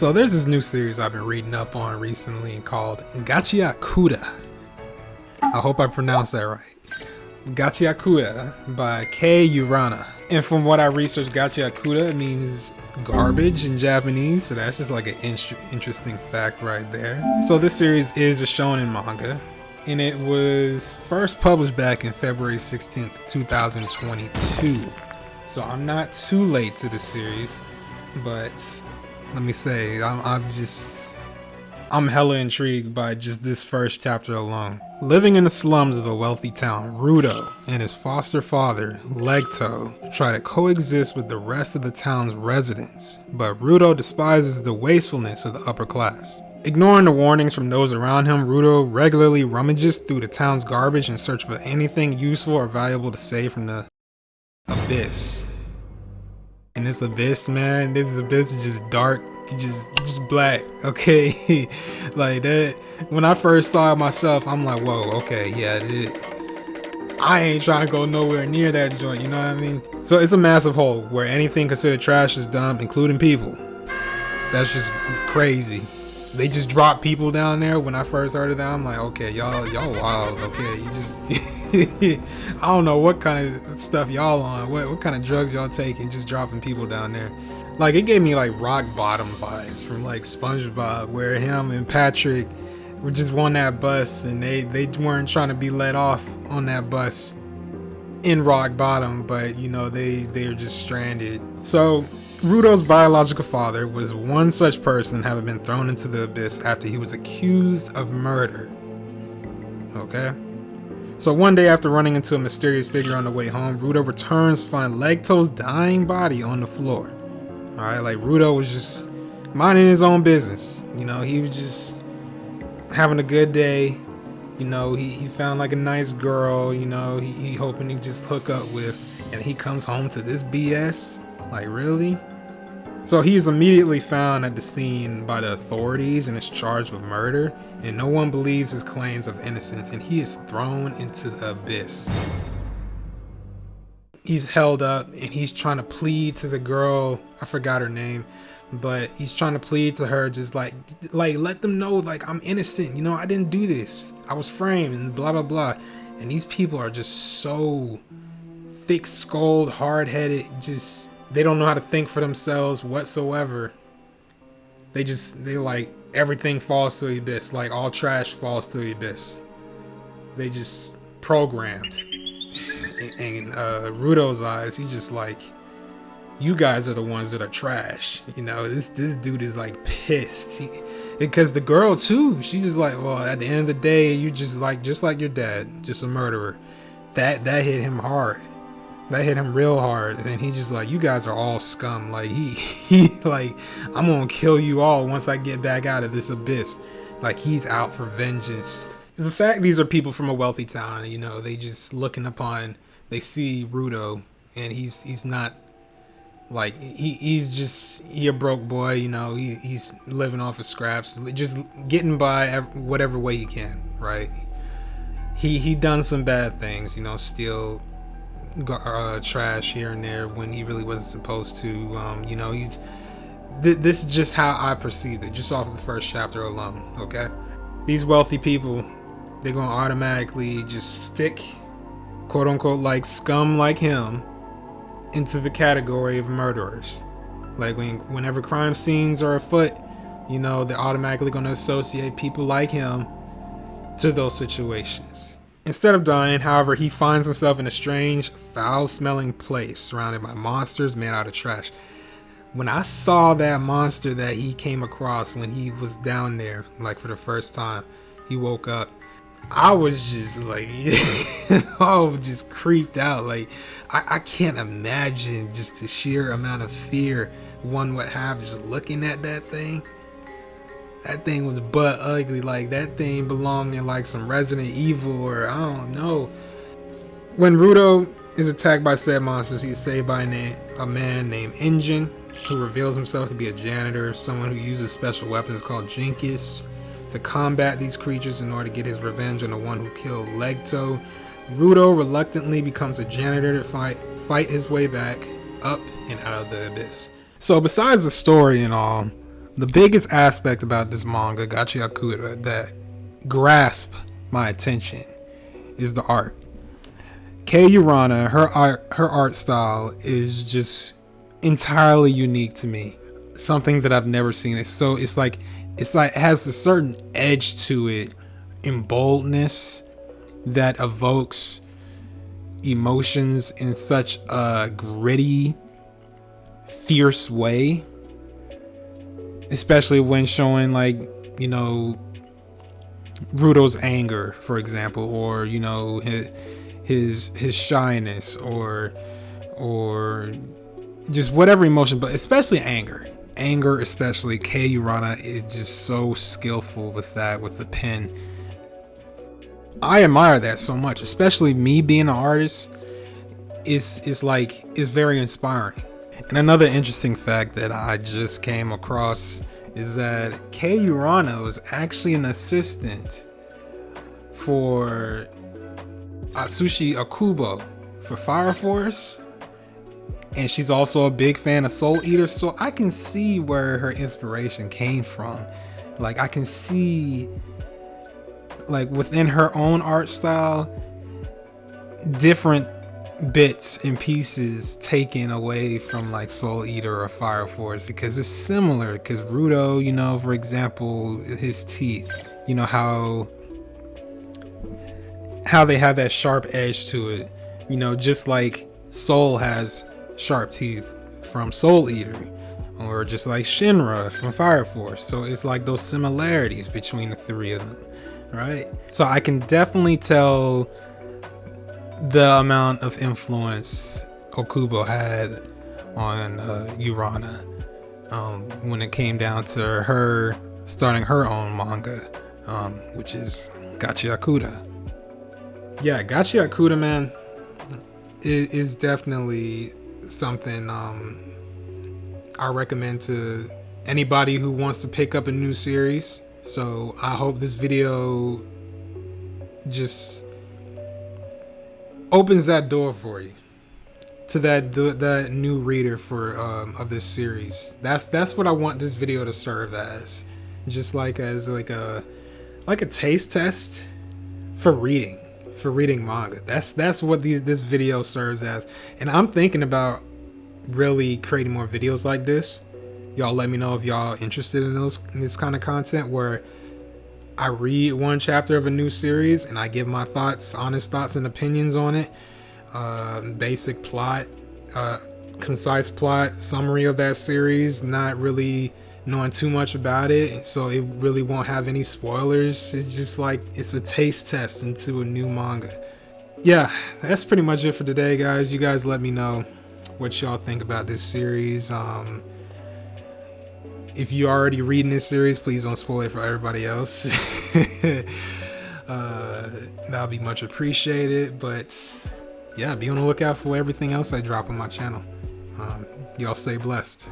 So there's this new series I've been reading up on recently called Gachiakuta. I hope I pronounced that right. Gachiakuta by Kei Urana. And from what I researched, Gachiakuta means garbage in Japanese, so that's just like an interesting fact right there. So this series is a shonen manga, and it was first published back in February 16th, 2022. So I'm not too late to the series, but let me say, I'm hella intrigued by just this first chapter alone. Living in the slums of a wealthy town, Rudo and his foster father, Legto, try to coexist with the rest of the town's residents, but Rudo despises the wastefulness of the upper class. Ignoring the warnings from those around him, Rudo regularly rummages through the town's garbage in search for anything useful or valuable to save from the abyss. And this abyss, man, this abyss is just dark, just black, okay? Like that, when I first saw it myself, I'm like, whoa, okay, yeah, I ain't trying to go nowhere near that joint, you know what I mean? So it's a massive hole where anything considered trash is dumped, including people. That's just crazy. They just drop people down there. When I first heard of that, I'm like, okay, y'all wild, okay? You just, I don't know what kind of stuff y'all on, what kind of drugs y'all taking, just dropping people down there. Like, it gave me like rock bottom vibes from like SpongeBob, where him and Patrick were just on that bus and they weren't trying to be let off on that bus in rock bottom, but you know, they're just stranded. So Rudo's biological father was one such person, having been thrown into the abyss after he was accused of murder. Okay? So one day, after running into a mysterious figure on the way home, Rudo returns to find Legto's dying body on the floor. Alright, like Rudo was just minding his own business. You know, he was just having a good day. You know, he found like a nice girl, you know, he hoping to just hook up with, and he comes home to this BS? Like, really? So he's immediately found at the scene by the authorities and is charged with murder, and no one believes his claims of innocence, and he is thrown into the abyss. He's held up and he's trying to plead to the girl, I forgot her name, but he's trying to plead to her, just like let them know, like, I'm innocent, you know, I didn't do this, I was framed, and blah blah blah. And these people are just so thick-skulled, hard-headed, just they don't know how to think for themselves whatsoever. They like, everything falls to the abyss, like all trash falls to the abyss. They just programmed. In Rudo's eyes, he's just like, you guys are the ones that are trash. You know, this dude is like pissed. Because the girl too, she's just like, well, at the end of the day, you just like your dad, just a murderer. That hit him hard. That hit him real hard, and he's just like, you guys are all scum. Like he like, I'm gonna kill you all once I get back out of this abyss. Like, he's out for vengeance. The fact these are people from a wealthy town, you know, they just looking upon, they see Rudo, and he's not like, he's a broke boy, you know, he's living off of scraps, just getting by whatever way he can, right? He done some bad things, you know, steal trash here and there when he really wasn't supposed to. You know, this is just how I perceived it, just off of the first chapter alone. Okay, these wealthy people, they're gonna automatically just stick, quote unquote, like scum like him into the category of murderers. Like, whenever crime scenes are afoot, you know, they're automatically gonna associate people like him to those situations. Instead of dying, however, he finds himself in a strange, foul-smelling place surrounded by monsters made out of trash. When I saw that monster that he came across when he was down there, like for the first time, he woke up, I was just like, I was just creeped out. Like, I can't imagine just the sheer amount of fear one would have just looking at that thing. That thing was butt ugly. Like, that thing belonged in like some Resident Evil, or I don't know. When Rudo is attacked by said monsters, he's saved by a man named Engine, who reveals himself to be a janitor, someone who uses special weapons called Jinkis to combat these creatures in order to get his revenge on the one who killed Legto. Rudo reluctantly becomes a janitor to fight his way back up and out of the abyss. So besides the story and all, The biggest aspect about this manga, Gachiakuta, that grasp my attention is the art. Kei Urana, her art style is just entirely unique to me. Something that I've never seen. It's like it has a certain edge to it and boldness that evokes emotions in such a gritty, fierce way. Especially when showing, like, you know, Ruto's anger, for example, or, you know, his shyness, or just whatever emotion, but especially anger. Especially Kei Urana is just so skillful with that, with the pen. I admire that so much, especially me being an artist. It's very inspiring. And another interesting fact that I just came across is that Kei Urana was actually an assistant for Atsushi Akubo for Fire Force, and she's also a big fan of Soul Eater, so I can see where her inspiration came from. Like, I can see, like, within her own art style, different bits and pieces taken away from, like, Soul Eater or Fire Force, because it's similar. Because Ruto, you know, for example, his teeth, you know, how they have that sharp edge to it, you know, just like Soul has sharp teeth from Soul Eater, or just like Shinra from Fire Force. So it's like those similarities between the three of them, right? So I can definitely tell the amount of influence Okubo had on Urana when it came down to her starting her own manga, which is Gachiakuta. Yeah, Gachiakuta, man, is definitely something I recommend to anybody who wants to pick up a new series. So I hope this video just opens that door for you to that new reader for of this series. That's what I want this video to serve as, just like as like a taste test for reading manga. That's what this video serves as. And I'm thinking about really creating more videos like this. Y'all let me know if y'all interested in this kind of content, where I read one chapter of a new series and I give my honest thoughts and opinions on it. Basic plot, concise plot, summary of that series, not really knowing too much about it, so it really won't have any spoilers. It's just like, it's a taste test into a new manga. Yeah, that's pretty much it for today, guys. You guys let me know what y'all think about this series. If you're already reading this series, please don't spoil it for everybody else. That'll be much appreciated. But yeah, be on the lookout for everything else I drop on my channel. Y'all stay blessed.